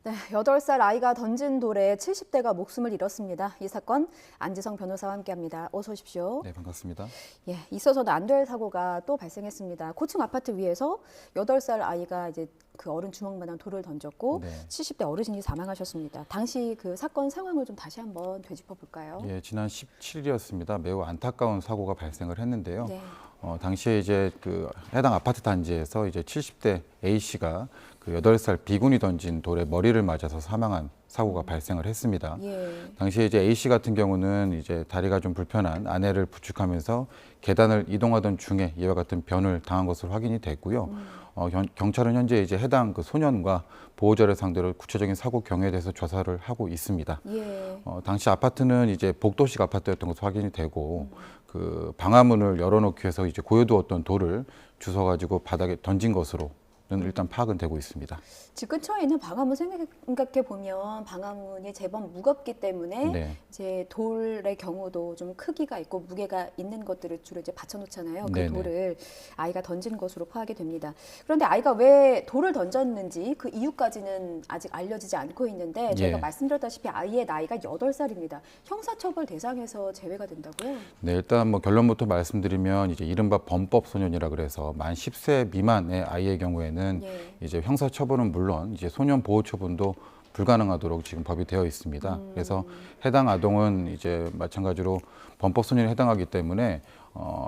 네, 8살 아이가 던진 돌에 70대가 목숨을 잃었습니다. 이 사건 안지성 변호사와 함께합니다. 어서 오십시오. 네, 반갑습니다. 예, 있어서도 안 될 사고가 또 발생했습니다. 고층 아파트 위에서 8살 아이가 이제 그 어른 주먹만한 돌을 던졌고 네. 70대 어르신이 사망하셨습니다. 당시 그 사건 상황을 좀 다시 한번 되짚어 볼까요? 예, 지난 17일이었습니다. 매우 안타까운 사고가 발생을 했는데요. 네. 당시에 이제 그 해당 아파트 단지에서 이제 70대 A 씨가 그 8살 B군이 던진 돌에 머리를 맞아서 사망한 사고가 발생을 했습니다. 예. 당시에 이제 A 씨 같은 경우는 이제 다리가 좀 불편한 아내를 부축하면서 계단을 이동하던 중에 이와 같은 변을 당한 것으로 확인이 됐고요. 경찰은 현재 이제 해당 그 소년과 보호자를 상대로 구체적인 사고 경위에 대해서 조사를 하고 있습니다. 예. 당시 아파트는 이제 복도식 아파트였던 것으로 확인이 되고 그 방화문을 열어놓기 위해서 이제 고여두었던 돌을 주워가지고 바닥에 던진 것으로는 일단 파악은 되고 있습니다. 집 근처에 있는 방화문 생각해 보면 방화문이 제법 무겁기 때문에 네. 이제 돌의 경우도 좀 크기가 있고 무게가 있는 것들을 주로 이제 받쳐놓잖아요. 그 네네. 돌을 아이가 던진 것으로 파악이 됩니다. 그런데 아이가 왜 돌을 던졌는지 그 이유까지는 아직 알려지지 않고 있는데 저희가 예. 말씀드렸다시피 아이의 나이가 8살입니다. 형사처벌 대상에서 제외가 된다고요? 네, 일단 뭐 결론부터 말씀드리면 이제 이른바 범법 소년이라 그래서 만 10세 미만의 아이의 경우에는 예. 이제 형사 처벌은 물론 이제 소년 보호 처분도 불가능하도록 지금 법이 되어 있습니다. 그래서 해당 아동은 이제 마찬가지로 범법 소년에 해당하기 때문에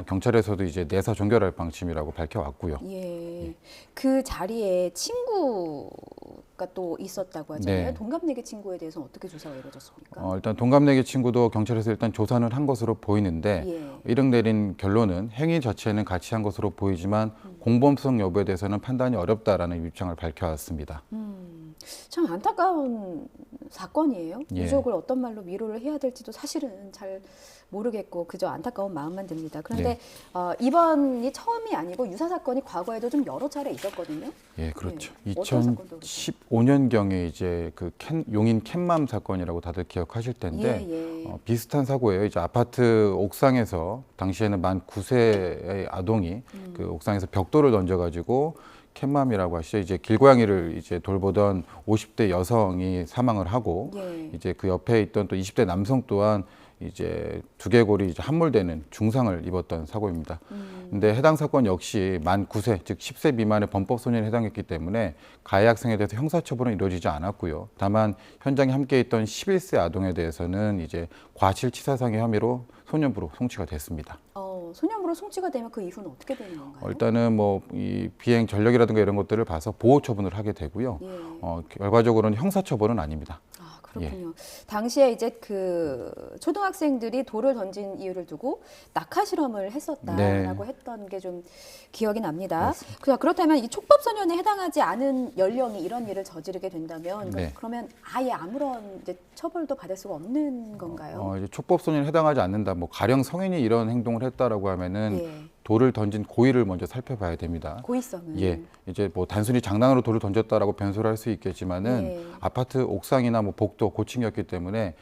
경찰에서도 이제 내사 종결할 방침이라고 밝혀왔고요. 예. 그 자리에 친구가 또 있었다고 하잖아요. 네. 동갑내기 친구에 대해서는 어떻게 조사가 이루어졌습니까? 일단 동갑내기 친구도 경찰에서 일단 조사는 한 것으로 보이는데 예. 이릉 내린 결론은 행위 자체는 같이 한 것으로 보이지만 공범성 여부에 대해서는 판단이 어렵다라는 입장을 밝혀왔습니다. 참 안타까운 사건이에요. 예. 유족을 어떤 말로 위로를 해야 될지도 사실은 잘 모르겠고 그저 안타까운 마음만 듭니다. 그런데 이번이 처음이 아니고 유사 사건이 과거에도 좀 여러 차례 있었거든요. 예, 그렇죠. 네. 어떤 사건도 2015년경에 이제 그 용인 캔맘 사건이라고 다들 기억하실 텐데 예. 비슷한 사고예요. 이제 아파트 옥상에서 당시에는 만 9세의 아동이 그 옥상에서 벽돌을 던져가지고 캔맘이라고 하시죠. 이제 길고양이를 이제 돌보던 50대 여성이 사망을 하고 예. 이제 그 옆에 있던 또 20대 남성 또한 이제 두개골이 이제 함몰되는 중상을 입었던 사고입니다. 근데 해당 사건 역시 만 9세, 즉 10세 미만의 범법 소년에 해당했기 때문에 가해 학생에 대해서 형사처벌은 이루어지지 않았고요. 다만 현장에 함께 있던 11세 아동에 대해서는 이제 과실치사상의 혐의로 소년부로 송치가 됐습니다. 소년부로 송치가 되면 그 이후는 어떻게 되는 건가요? 일단은 뭐 이 비행 전력이라든가 이런 것들을 봐서 보호 처분을 하게 되고요. 예. 결과적으로는 형사처벌은 아닙니다. 아, 그렇군요. 당시에 이제 그 초등학생들이 돌을 던진 이유를 두고 낙하 실험을 했었다라고 했던 게 좀 기억이 납니다. 그렇다면 이 촉법소년에 해당하지 않은 연령이 이런 일을 저지르게 된다면 네. 그러면 아예 아무런 이제 처벌도 받을 수가 없는 건가요? 이제 촉법소년에 해당하지 않는다. 뭐 가령 성인이 이런 행동을 했다라고 하면은 예. 돌을 던진 고의를 먼저 살펴봐야 됩니다. 고의성은. 예, 이제 뭐 단순히 장난으로 돌을 던졌다라고 변소를 할 수 있겠지만은 예. 아파트 옥상이나 뭐 복도 고층이었기 때문에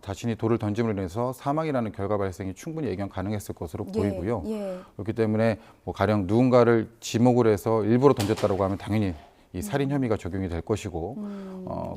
자신이 돌을 던짐으로 인해서 사망이라는 결과 발생이 충분히 예견 가능했을 것으로 보이고요. 예. 그렇기 때문에 뭐 가령 누군가를 지목을 해서 일부러 던졌다라고 하면 당연히 이 살인 혐의가 적용이 될 것이고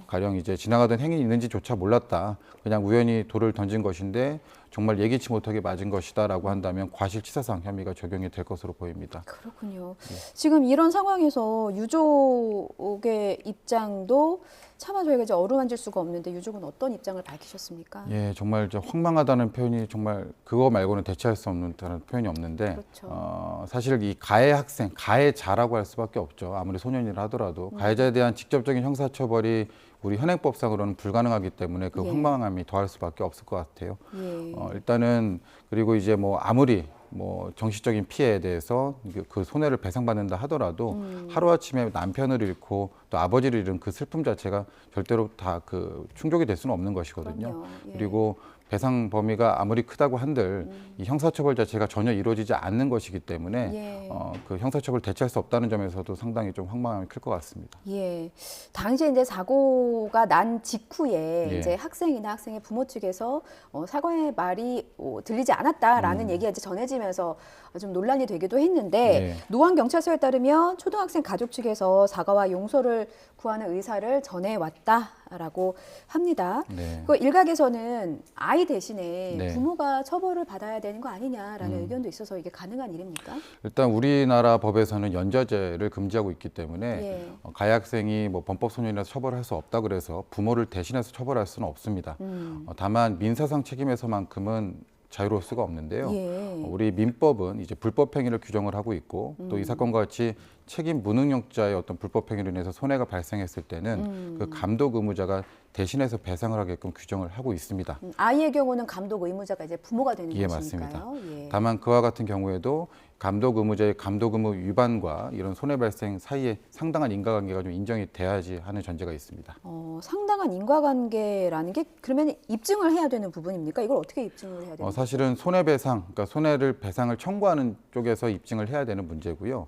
가령 이제 지나가던 행인이 있는지조차 몰랐다. 그냥 우연히 돌을 던진 것인데 정말 예기치 못하게 맞은 것이다라고 한다면 과실치사상 혐의가 적용이 될 것으로 보입니다. 그렇군요. 지금 이런 상황에서 유족의 입장도 차마 저희가 이제 어루만질 수가 없는데 유족은 어떤 입장을 밝히셨습니까? 예, 정말 황망하다는 표현이 정말 그거 말고는 대체할 수 없는 다른 표현이 없는데 그렇죠. 사실 이 가해 학생, 가해자라고 할 수밖에 없죠. 아무리 소년이라 하더라도 가해자에 대한 직접적인 형사처벌이 우리 현행법상으로는 불가능하기 때문에 그 예. 황망함이 더할 수밖에 없을 것 같아요. 예. 일단은 그리고 이제 뭐 아무리 뭐 정신적인 피해에 대해서 그 손해를 배상받는다 하더라도 하루아침에 남편을 잃고 또 아버지를 잃은 그 슬픔 자체가 절대로 다 그 충족이 될 수는 없는 것이거든요. 그럼요. 예. 그리고 배상 범위가 아무리 크다고 한들 이 형사처벌 자체가 전혀 이루어지지 않는 것이기 때문에 예. 그 형사처벌을 대체할 수 없다는 점에서도 상당히 좀 황망함이 클 것 같습니다. 예. 당시에 이제 사고가 난 직후에 예. 이제 학생이나 학생의 부모 측에서 사과의 말이 들리지 않았다라는 얘기가 이제 전해지면서 좀 논란이 되기도 했는데 예. 노원 경찰서에 따르면 초등학생 가족 측에서 사과와 용서를 보호를 구하는 의사를 전해왔다라고 합니다. 네. 그 일각에서는 아이 대신에 네. 부모가 처벌을 받아야 되는 거 아니냐라는 의견도 있어서 이게 가능한 일입니까? 일단 우리나라 법에서는 연좌제를 금지하고 있기 때문에 예. 가해 학생이 뭐 범법 소년이라서 처벌할 수 없다 그래서 부모를 대신해서 처벌할 수는 없습니다. 다만 민사상 책임에서만큼은 자유로울 수가 없는데요. 예. 우리 민법은 이제 불법 행위를 규정을 하고 있고 또 이 사건과 같이 책임 무능력자의 어떤 불법 행위로 인해서 손해가 발생했을 때는 그 감독 의무자가 대신해서 배상을 하게끔 규정을 하고 있습니다. 아이의 경우는 감독 의무자가 이제 부모가 되는 예, 것이니까요. 맞습니다. 예. 다만 그와 같은 경우에도 감독 의무자의 감독 의무 위반과 이런 손해 발생 사이에 상당한 인과관계가 좀 인정이 돼야지 하는 전제가 있습니다. 상당한 인과관계라는 게 그러면 입증을 해야 되는 부분입니까? 이걸 어떻게 입증을 해야 되는 사실은 손해배상, 그러니까 손해를 배상을 청구하는 쪽에서 입증을 해야 되는 문제고요.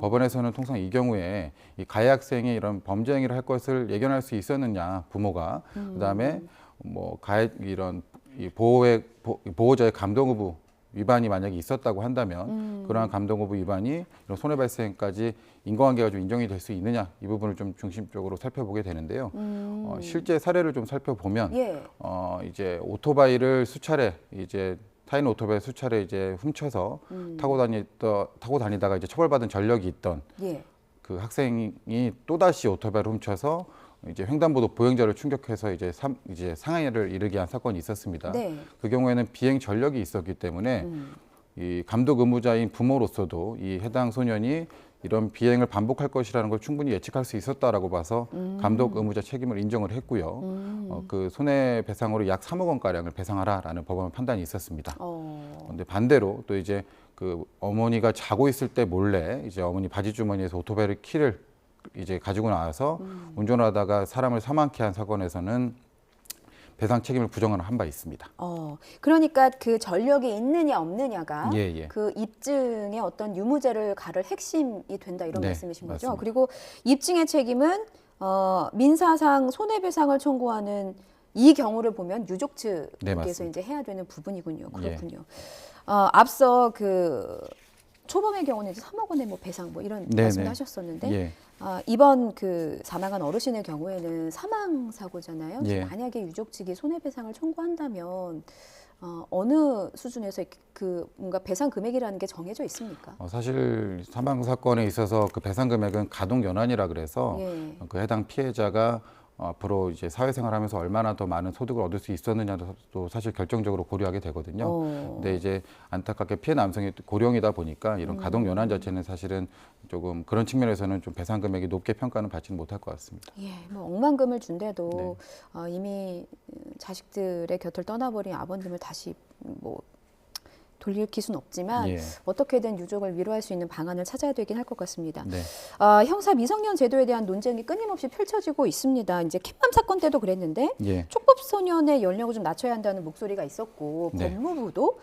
법원에서는 통상 이 경우에 이 가해 학생이 이런 범죄 행위를 할 것을 예견할 수 있었느냐, 부모가 그다음에 뭐 가해 이런 이 보호자의 감독 의무 위반이 만약에 있었다고 한다면 그러한 감독 의무 위반이 이런 손해 발생까지 인과관계가 좀 인정이 될 수 있느냐 이 부분을 좀 중심적으로 살펴보게 되는데요. 실제 사례를 좀 살펴보면 예. 이제 오토바이를 수차례 이제 타인 오토바이 수차례 이제 훔쳐서 타고 다니다가 이제 처벌받은 전력이 있던 예. 그 학생이 또 다시 오토바이를 훔쳐서 이제 횡단보도 보행자를 충격해서 이제 상해를 이르게 한 사건이 있었습니다. 네. 그 경우에는 비행 전력이 있었기 때문에 이 감독 의무자인 부모로서도 이 해당 소년이 이런 비행을 반복할 것이라는 걸 충분히 예측할 수 있었다라고 봐서 감독 의무자 책임을 인정을 했고요. 그 손해배상으로 약 3억 원 가량을 배상하라라는 법원 판단이 있었습니다. 그런데 반대로 또 이제 그 어머니가 자고 있을 때 몰래 이제 어머니 바지 주머니에서 오토바이를 키를 이제 가지고 나와서 운전하다가 사람을 사망케 한 사건에서는 배상 책임을 부정하는 한 바 있습니다. 그러니까 그 전력이 있느냐 없느냐가 예. 그 입증의 어떤 유무죄를 가를 핵심이 된다 이런 네, 말씀이신 거죠. 맞습니다. 그리고 입증의 책임은 민사상 손해배상을 청구하는 이 경우를 보면 유족 측에서 네, 맞습니다. 이제 해야 되는 부분이군요. 예. 그렇군요. 앞서 그 초범의 경우는 이제 3억 원의 뭐 배상 뭐 이런 네네. 말씀을 하셨었는데 예. 이번 그 사망한 어르신의 경우에는 사망 사고잖아요. 예. 만약에 유족 측이 손해배상을 청구한다면 어느 수준에서 그 뭔가 배상 금액이라는 게 정해져 있습니까? 사실 사망 사건에 있어서 그 배상 금액은 가동 연한이라 그래서 예. 그 해당 피해자가 앞으로 이제 사회생활하면서 얼마나 더 많은 소득을 얻을 수 있었느냐도 사실 결정적으로 고려하게 되거든요. 근데 이제 안타깝게 피해 남성이 고령이다 보니까 이런 가동 연한 자체는 사실은 조금 그런 측면에서는 좀 배상 금액이 높게 평가는 받지는 못할 것 같습니다. 예, 뭐 억만금을 준대도 이미 자식들의 곁을 떠나버린 아버님을 다시 뭐 돌릴 수는 없지만 예. 어떻게든 유족을 위로할 수 있는 방안을 찾아야 되긴 할 것 같습니다. 네. 형사 미성년 제도에 대한 논쟁이 끊임없이 펼쳐지고 있습니다. 이제 캣맘 사건 때도 그랬는데 예. 촉법 소년의 연령을 좀 낮춰야 한다는 목소리가 있었고 네. 법무부도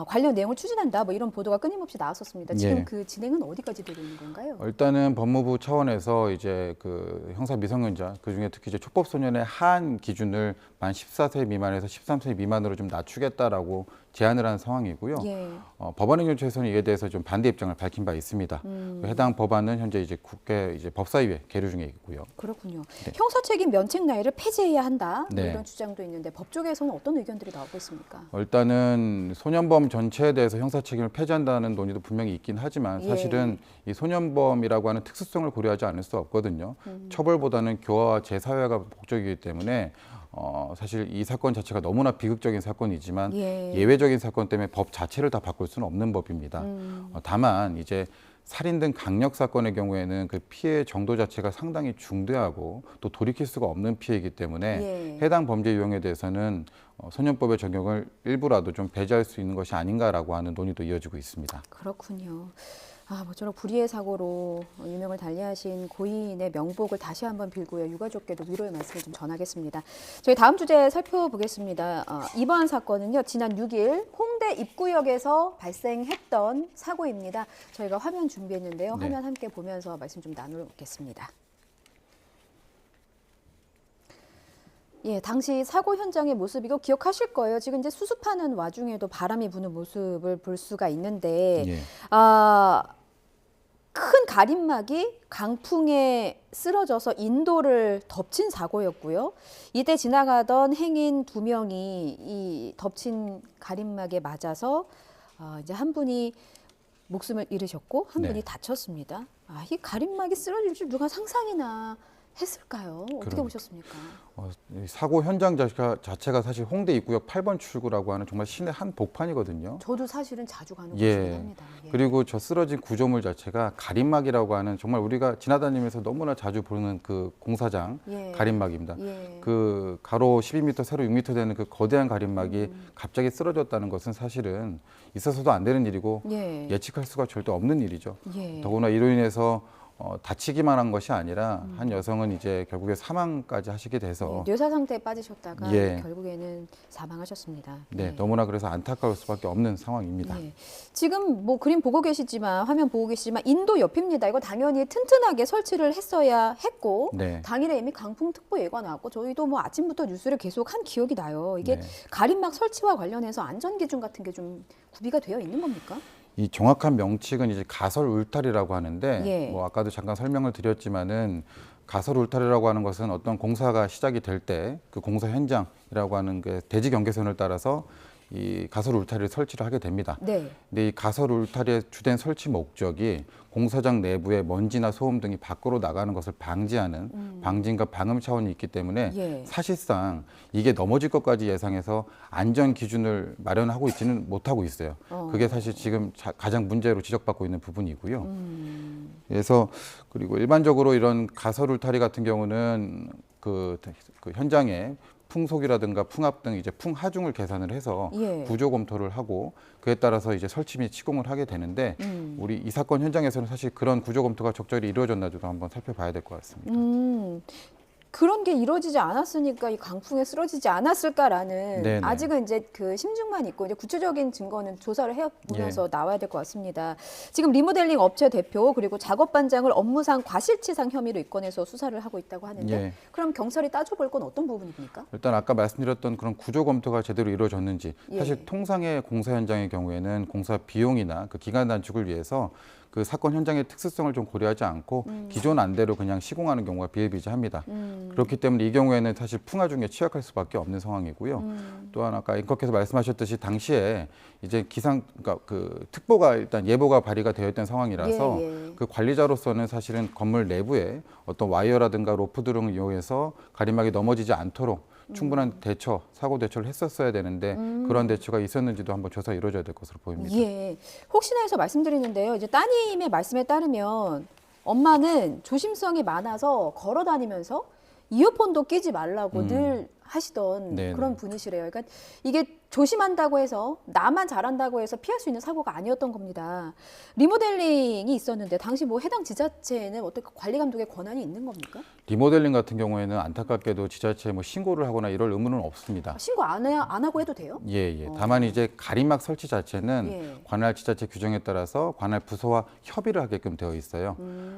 관련 내용을 추진한다 뭐 이런 보도가 끊임없이 나왔었습니다. 지금 예. 그 진행은 어디까지 되고 있는 건가요? 일단은 법무부 차원에서 이제 그 형사 미성년자 그중에 특히 이제 촉법 소년의 한 기준을 만 14세 미만에서 13세 미만으로 좀 낮추겠다라고 제안을 한 상황이고요. 예. 법원행정처에서는 이에 대해서 좀 반대 입장을 밝힌 바 있습니다. 해당 법안은 현재 이제 국회 이제 법사위에 계류 중에 있고요. 그렇군요. 네. 형사책임 면책 나이를 폐지해야 한다 뭐 네. 이런 주장도 있는데 법 쪽에서는 어떤 의견들이 나오고 있습니까? 일단은 소년범 전체에 대해서 형사 책임을 폐지한다는 논의도 분명히 있긴 하지만 예. 사실은 이 소년범이라고 하는 특수성을 고려하지 않을 수 없거든요. 처벌보다는 교화와 재사회화가 목적이기 때문에 사실 이 사건 자체가 너무나 비극적인 사건이지만 예. 예외적인 사건 때문에 법 자체를 다 바꿀 수는 없는 법입니다. 다만 이제 살인 등 강력 사건의 경우에는 그 피해 정도 자체가 상당히 중대하고 또 돌이킬 수가 없는 피해이기 때문에 예. 해당 범죄 유형에 대해서는 소년법의 적용을 일부라도 좀 배제할 수 있는 것이 아닌가라고 하는 논의도 이어지고 있습니다. 그렇군요. 모쪼록 불의의 사고로 유명을 달리하신 고인의 명복을 다시 한번 빌고요. 유가족께도 위로의 말씀을 좀 전하겠습니다. 저희 다음 주제 살펴보겠습니다. 이번 사건은요. 지난 6일 홍대 입구역에서 발생했던 사고입니다. 저희가 화면 준비했는데요. 네. 화면 함께 보면서 말씀 좀 나누겠습니다. 예, 당시 사고 현장의 모습이고 기억하실 거예요. 지금 이제 수습하는 와중에도 바람이 부는 모습을 볼 수가 있는데 예. 큰 가림막이 강풍에 쓰러져서 인도를 덮친 사고였고요. 이때 지나가던 행인 2명이 이 덮친 가림막에 맞아서 이제 한 분이 목숨을 잃으셨고 한 분이 네. 다쳤습니다. 이 가림막이 쓰러질 줄 누가 상상이나 했을까요? 어떻게 그럼. 보셨습니까? 이 사고 현장 자체가 사실 홍대 입구역 8번 출구라고 하는 정말 시내 한 복판이거든요. 저도 사실은 자주 가는 예. 곳이긴 합니다. 예. 그리고 저 쓰러진 구조물 자체가 가림막이라고 하는 정말 우리가 지나다니면서 너무나 자주 보는 그 공사장 예. 가림막입니다. 예. 그 가로 12m, 세로 6m 되는 그 거대한 가림막이 갑자기 쓰러졌다는 것은 사실은 있어서도 안 되는 일이고 예. 예측할 수가 절대 없는 일이죠. 예. 더구나 이로 인해서 다치기만 한 것이 아니라 한 여성은 이제 결국에 사망까지 하시게 돼서 뇌사 상태에 빠지셨다가 예. 결국에는 사망하셨습니다. 네, 예. 너무나 그래서 안타까울 수밖에 없는 상황입니다. 예. 지금 뭐 그림 보고 계시지만 화면 보고 계시지만 인도 옆입니다. 이거 당연히 튼튼하게 설치를 했어야 했고 네. 당일에 이미 강풍특보 예가 나왔고 저희도 뭐 아침부터 뉴스를 계속 한 기억이 나요. 이게 네. 가림막 설치와 관련해서 안전 기준 같은 게 좀 구비가 되어 있는 겁니까? 이 정확한 명칭은 이제 가설 울타리라고 하는데 예. 뭐 아까도 잠깐 설명을 드렸지만은 가설 울타리라고 하는 것은 어떤 공사가 시작이 될 때 그 공사 현장이라고 하는 게 대지 경계선을 따라서 이 가설 울타리를 설치를 하게 됩니다. 네. 근데 이 가설 울타리의 주된 설치 목적이 공사장 내부에 먼지나 소음 등이 밖으로 나가는 것을 방지하는 방진과 방음 차원이 있기 때문에 예. 사실상 이게 넘어질 것까지 예상해서 안전 기준을 마련하고 있지는 못하고 있어요. 그게 사실 지금 가장 문제로 지적받고 있는 부분이고요. 그래서 그리고 일반적으로 이런 가설 울타리 같은 경우는 그 현장에 풍속이라든가 풍압 등 이제 풍하중을 계산을 해서 예. 구조 검토를 하고 그에 따라서 이제 설치 및 시공을 하게 되는데 우리 이 사건 현장에서는 사실 그런 구조 검토가 적절히 이루어졌나도 한번 살펴봐야 될 것 같습니다. 그런 게 이루어지지 않았으니까 이 강풍에 쓰러지지 않았을까라는 네네. 아직은 이제 그 심증만 있고 이제 구체적인 증거는 조사를 해보면서 나와야 될 것 같습니다. 지금 리모델링 업체 대표 그리고 작업반장을 업무상 과실치상 혐의로 입건해서 수사를 하고 있다고 하는데 예. 그럼 경찰이 따져볼 건 어떤 부분입니까? 일단 아까 말씀드렸던 그런 구조 검토가 제대로 이루어졌는지 예. 사실 통상의 공사 현장의 경우에는 공사 비용이나 그 기간 단축을 위해서 그 사건 현장의 특수성을 좀 고려하지 않고 기존 안대로 그냥 시공하는 경우가 비일비재합니다. 그렇기 때문에 이 경우에는 사실 풍하중에 취약할 수밖에 없는 상황이고요. 또한 아까 앵커께서 말씀하셨듯이 당시에 이제 그러니까 그 특보가 일단 예보가 발의가 되어 있던 상황이라서 예, 예. 그 관리자로서는 사실은 건물 내부에 어떤 와이어라든가 로프 등을 이용해서 가림막이 넘어지지 않도록 충분한 사고 대처를 했었어야 되는데 그런 대처가 있었는지도 한번 조사 이루어져야 될 것으로 보입니다. 예. 혹시나 해서 말씀드리는데요. 이제 따님의 말씀에 따르면 엄마는 조심성이 많아서 걸어 다니면서 이어폰도 끼지 말라고 늘 하시던 네네. 그런 분이시래요. 그러니까 이게 조심한다고 해서 나만 잘한다고 해서 피할 수 있는 사고가 아니었던 겁니다. 리모델링이 있었는데 당시 뭐 해당 지자체에는 어떻게 관리 감독의 권한이 있는 겁니까? 리모델링 같은 경우에는 안타깝게도 지자체에 뭐 신고를 하거나 이럴 의무는 없습니다. 신고 안 하고 해도 돼요? 예. 다만 이제 가림막 설치 자체는 예. 관할 지자체 규정에 따라서 관할 부서와 협의를 하게끔 되어 있어요.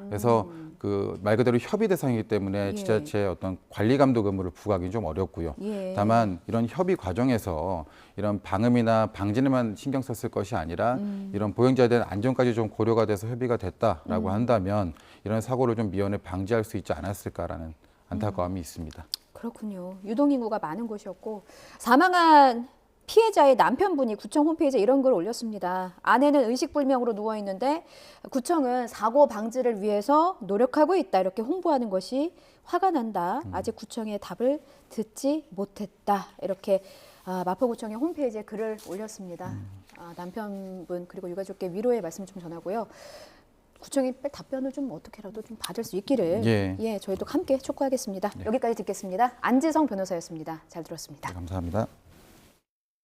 그래서 그 말 그대로 협의 대상이기 때문에 예. 지자체의 어떤 관리 감독 의무를 부과하기 좀 어렵고요. 예. 다만 이런 협의 과정에서 이런 방음이나 방진에만 신경 썼을 것이 아니라 이런 보행자에 대한 안전까지 좀 고려가 돼서 협의가 됐다라고 한다면 이런 사고를 좀 미연에 방지할 수 있지 않았을까라는 안타까움이 있습니다. 그렇군요. 유동인구가 많은 곳이었고 사망한 피해자의 남편분이 구청 홈페이지에 이런 글 올렸습니다. 아내는 의식불명으로 누워 있는데 구청은 사고 방지를 위해서 노력하고 있다. 이렇게 홍보하는 것이 화가 난다. 아직 구청의 답을 듣지 못했다. 이렇게 마포구청의 홈페이지에 글을 올렸습니다. 남편분 그리고 유가족께 위로의 말씀 좀 전하고요. 구청이 답변을 좀 어떻게라도 좀 받을 수 있기를 예. 저희도 함께 촉구하겠습니다. 여기까지 듣겠습니다. 안지성 변호사였습니다. 잘 들었습니다. 네, 감사합니다.